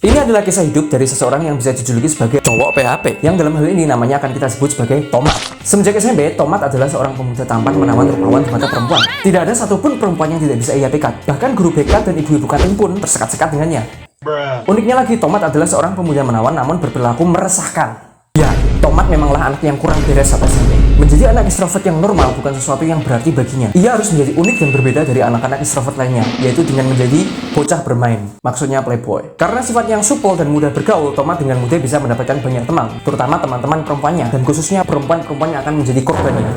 Ini adalah kisah hidup dari seseorang yang bisa dijuluki sebagai cowok PHP, yang dalam hal ini namanya akan kita sebut sebagai Tomat. Semenjak SMP, Tomat adalah seorang pemuda tampan, menawan, rupawan di mata perempuan. Tidak ada satupun perempuan yang tidak bisa ia pikat. Bahkan guru BK dan ibu-ibu kantin pun tersekat-sekat dengannya. Uniknya lagi, Tomat adalah seorang pemuda menawan namun berperilaku meresahkan. Ya, Tomat memanglah anak yang kurang beres saat SMP. Menjadi anak ekstrovert yang normal bukan sesuatu yang berarti baginya. Ia harus menjadi unik dan berbeda dari anak-anak ekstrovert lainnya, yaitu dengan menjadi bocah bermain, maksudnya playboy. Karena sifat yang supel dan mudah bergaul, Tomat dengan mudah bisa mendapatkan banyak teman, terutama teman-teman perempuannya, dan khususnya perempuan-perempuan yang akan menjadi korbannya.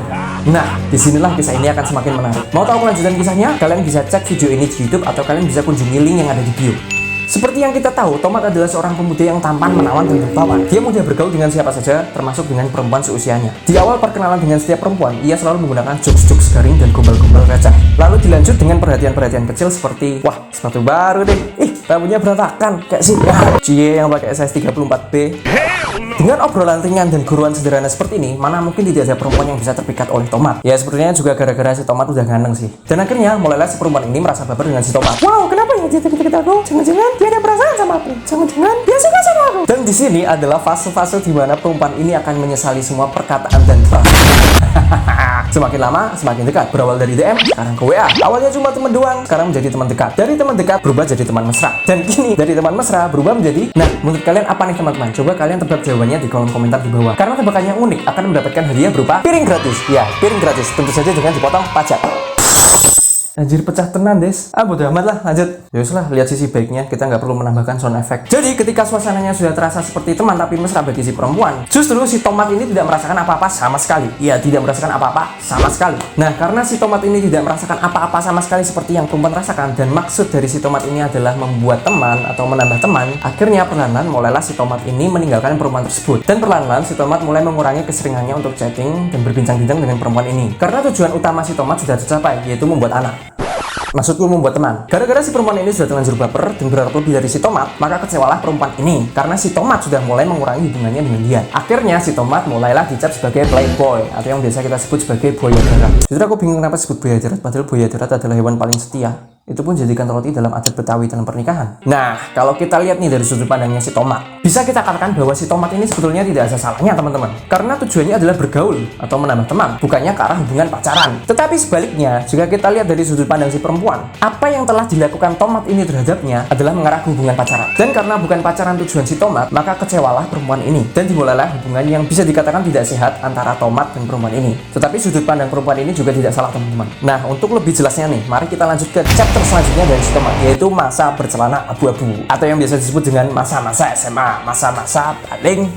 Nah, disinilah kisah ini akan semakin menarik. Mau tahu kelanjutan kisahnya? Kalian bisa cek video ini di YouTube atau kalian bisa kunjungi link yang ada di bio. Seperti yang kita tahu, Tomat adalah seorang pemuda yang tampan, menawan, dan rupawan. Dia mudah bergaul dengan siapa saja, termasuk dengan perempuan seusianya. Di awal perkenalan dengan setiap perempuan, ia selalu menggunakan jokes-jokes garing dan gombal-gombal receh. Lalu dilanjut dengan perhatian-perhatian kecil seperti, wah, sepatu baru deh. Rambutnya berantakan, kayak si Cie yang pakai size 34B. Dengan obrolan ringan dan guruan sederhana seperti ini, mana mungkin tidak ada perempuan yang bisa terpikat oleh Tomat. Ya, sepertinya juga gara-gara si Tomat udah ganteng sih. Dan akhirnya, mulailah si perempuan ini merasa baper dengan si Tomat. Wow, kenapa ya dia deket-deket aku? Jangan-jangan dia ada perasaan sama aku. Jangan-jangan dia suka sama aku. Dan di sini adalah fase-fase di mana perempuan ini akan menyesali semua perkataan dan perasaan. Semakin lama, semakin dekat. Berawal dari DM, sekarang ke WA. Awalnya cuma teman doang, sekarang menjadi teman dekat. Dari teman dekat berubah jadi teman mesra. Dan kini dari teman mesra berubah menjadi, nah, menurut kalian apa nih teman-teman? Coba kalian tebak jawabannya di kolom komentar di bawah. Karena tebakannya unik, akan mendapatkan hadiah berupa piring gratis. Ya, piring gratis. Tentu saja dengan dipotong pajak. Anjir, pecah tenan des. Bodo amat lah, lanjut. Yuslah, lihat sisi baiknya, kita nggak perlu menambahkan sound effect. Jadi ketika suasananya sudah terasa seperti teman tapi mesra bagi si perempuan, justru si Tomat ini tidak merasakan apa-apa sama sekali. Iya, tidak merasakan apa-apa sama sekali. Nah, karena si Tomat ini tidak merasakan apa-apa sama sekali seperti yang perempuan rasakan, dan maksud dari si Tomat ini adalah membuat teman atau menambah teman, akhirnya perlahan-lahan mulailah si Tomat ini meninggalkan perempuan tersebut. Dan perlahan-lahan si Tomat mulai mengurangi keseringannya untuk chatting dan berbincang-bincang dengan perempuan ini. Karena tujuan utama si Tomat sudah tercapai, yaitu membuat anak. Maksudku membuat teman. Gara-gara si perempuan ini sudah terlanjur baper dan berharap lebih dari si Tomat, maka kecewalah perempuan ini karena si Tomat sudah mulai mengurangi hubungannya dengan dia. Akhirnya si Tomat mulailah dicap sebagai playboy atau yang biasa kita sebut sebagai buaya darat. Justru aku bingung kenapa sebut buaya darat, padahal buaya darat adalah hewan paling setia. Itu pun jadikan roti dalam adat Betawi dalam pernikahan. Nah, kalau kita lihat nih dari sudut pandangnya si Tomat, bisa kita katakan bahwa si Tomat ini sebetulnya tidak ada salahnya teman-teman. Karena tujuannya adalah bergaul atau menambah teman, bukannya ke arah hubungan pacaran. Tetapi sebaliknya, jika kita lihat dari sudut pandang si perempuan, apa yang telah dilakukan Tomat ini terhadapnya adalah mengarah ke hubungan pacaran. Dan karena bukan pacaran tujuan si Tomat, maka kecewalah perempuan ini. Dan dimulailah hubungan yang bisa dikatakan tidak sehat antara Tomat dan perempuan ini. Tetapi sudut pandang perempuan ini juga tidak salah teman-teman. Nah, untuk lebih jelasnya nih, mari kita lanjut ke chapter selanjutnya dari si Tomat, yaitu masa bercelana abu-abu atau yang biasa disebut dengan masa-masa SMA, masa-masa paling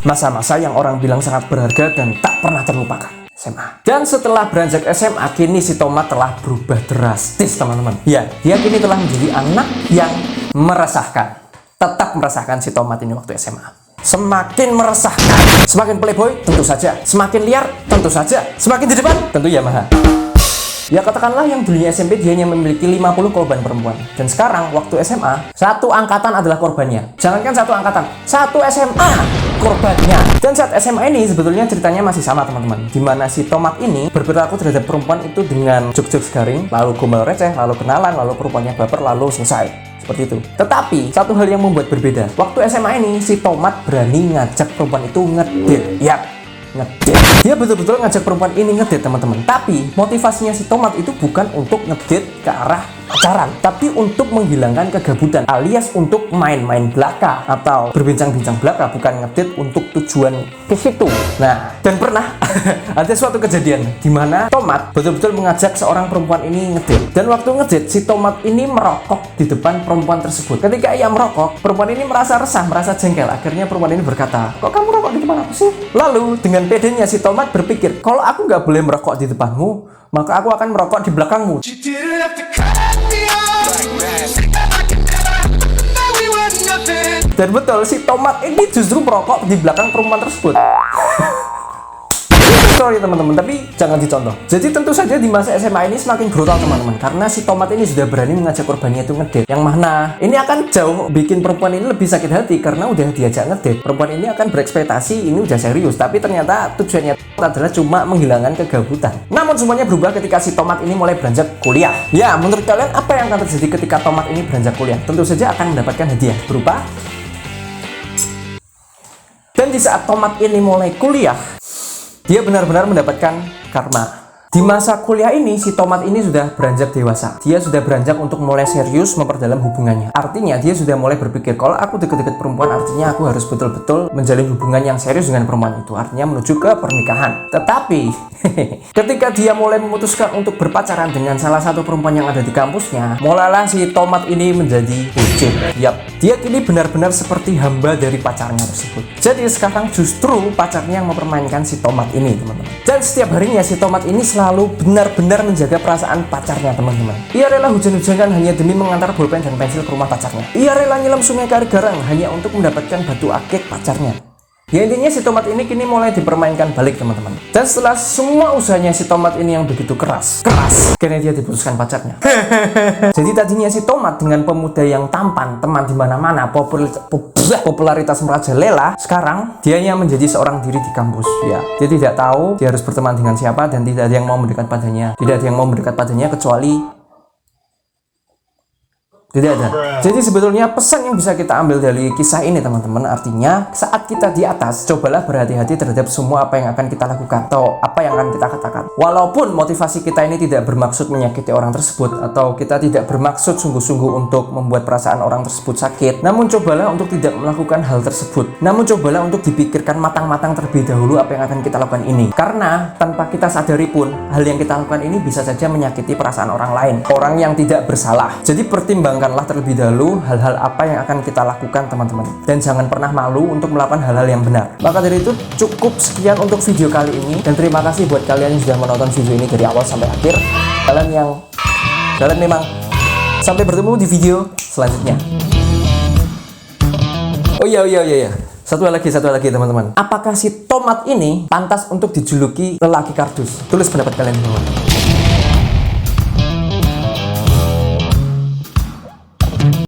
masa-masa yang orang bilang sangat berharga dan tak pernah terlupakan, SMA. Dan setelah beranjak SMA, kini si Tomat telah berubah drastis teman-teman. Ya, dia kini telah menjadi anak yang meresahkan. Tetap meresahkan si Tomat ini waktu SMA. Semakin meresahkan, semakin playboy tentu saja, semakin liar tentu saja, semakin di depan tentu Yamaha. Ya katakanlah yang dulunya SMP dia hanya memiliki 50 korban perempuan. Dan sekarang waktu SMA, satu angkatan adalah korbannya. Jangankan satu angkatan, satu SMA korbannya. Dan saat SMA ini sebetulnya ceritanya masih sama teman-teman. Dimana si Tomat ini berperilaku terhadap perempuan itu dengan jokes-jokes garing, lalu gombal receh, lalu kenalan, lalu perempuannya baper, lalu selesai. Seperti itu. Tetapi satu hal yang membuat berbeda. Waktu SMA ini si Tomat berani ngajak perempuan itu ngedate. Ya, ngedate. Dia betul-betul ngajak perempuan ini ngedate teman-teman. Tapi motivasinya si Tomat itu bukan untuk ngedate ke arah pacaran, tapi untuk menghilangkan kegabutan, alias untuk main-main belaka atau berbincang-bincang belaka, bukan ngedate untuk tujuan ke situ. Nah, dan pernah ada suatu kejadian di mana Tomat betul-betul mengajak seorang perempuan ini ngedate. Dan waktu ngedate si Tomat ini merokok di depan perempuan tersebut. Ketika ia merokok, perempuan ini merasa resah, merasa jengkel. Akhirnya perempuan ini berkata, "Kok kamu rokok di depan aku sih?" Lalu dengan pedenya si Tomat berpikir, "Kalau aku nggak boleh merokok di depanmu, maka aku akan merokok di belakangmu." Dan betul, si Tomat ini justru merokok di belakang perempuan tersebut. story teman-teman, tapi jangan dicontoh. Jadi tentu saja di masa SMA ini semakin brutal teman-teman, karena si Tomat ini sudah berani mengajak korbannya itu ngedate. Yang mana ini akan jauh bikin perempuan ini lebih sakit hati, karena udah diajak ngedate. Perempuan ini akan berekspektasi ini udah serius, tapi ternyata tujuannya adalah cuma menghilangkan kegabutan. Namun semuanya berubah ketika si Tomat ini mulai beranjak kuliah. Ya, menurut kalian apa yang akan terjadi ketika Tomat ini beranjak kuliah? Tentu saja akan mendapatkan hadiah berupa. Dan di saat Tomat ini mulai kuliah, dia benar-benar mendapatkan karma. Di masa kuliah ini, si Tomat ini sudah beranjak dewasa. Dia sudah beranjak untuk mulai serius memperdalam hubungannya. Artinya, dia sudah mulai berpikir, kalau aku deket-deket perempuan, artinya aku harus betul-betul menjalin hubungan yang serius dengan perempuan itu. Artinya menuju ke pernikahan. Tetapi, ketika dia mulai memutuskan untuk berpacaran dengan salah satu perempuan yang ada di kampusnya, mulailah si Tomat ini menjadi bucin. Yap, dia kini benar-benar seperti hamba dari pacarnya tersebut. Jadi sekarang justru pacarnya yang mempermainkan si Tomat ini, teman-teman. Dan setiap harinya si Tomat ini selalu benar-benar menjaga perasaan pacarnya, teman-teman. Ia rela hujan-hujanan hanya demi mengantar bolpen dan pensil ke rumah pacarnya. Ia rela nyelam sungai Karigarang hanya untuk mendapatkan batu akik pacarnya. Ya intinya si Tomat ini kini mulai dipermainkan balik, teman-teman. Dan setelah semua usahanya si Tomat ini yang begitu keras, kini dia diputuskan pacarnya. Jadi tadinya si Tomat dengan pemuda yang tampan, teman di mana-mana, popularitas merajalela, sekarang dianya menjadi seorang diri di kampus. Ya, dia tidak tahu dia harus berteman dengan siapa dan tidak ada yang mau mendekat padanya. Tidak ada yang mau mendekat padanya kecuali tidak ada. Jadi sebetulnya pesan yang bisa kita ambil dari kisah ini, teman-teman, artinya saat kita di atas, cobalah berhati-hati terhadap semua apa yang akan kita lakukan atau apa yang akan kita katakan. Walaupun motivasi kita ini tidak bermaksud menyakiti orang tersebut atau kita tidak bermaksud sungguh-sungguh untuk membuat perasaan orang tersebut sakit, namun cobalah untuk tidak melakukan hal tersebut. Namun cobalah untuk dipikirkan matang-matang terlebih dahulu apa yang akan kita lakukan ini. Karena tanpa kita sadari pun, hal yang kita lakukan ini bisa saja menyakiti perasaan orang lain, orang yang tidak bersalah. Jadi pertimbangkan terlebih dahulu hal-hal apa yang akan kita lakukan, teman-teman, dan jangan pernah malu untuk melakukan hal-hal yang benar. Maka dari itu cukup sekian untuk video kali ini, dan terima kasih buat kalian yang sudah menonton video ini dari awal sampai akhir. Kalian memang sampai bertemu di video selanjutnya. Oh iya, satu lagi teman-teman, apakah si Tomat ini pantas untuk dijuluki lelaki kardus? Tulis pendapat kalian di bawah.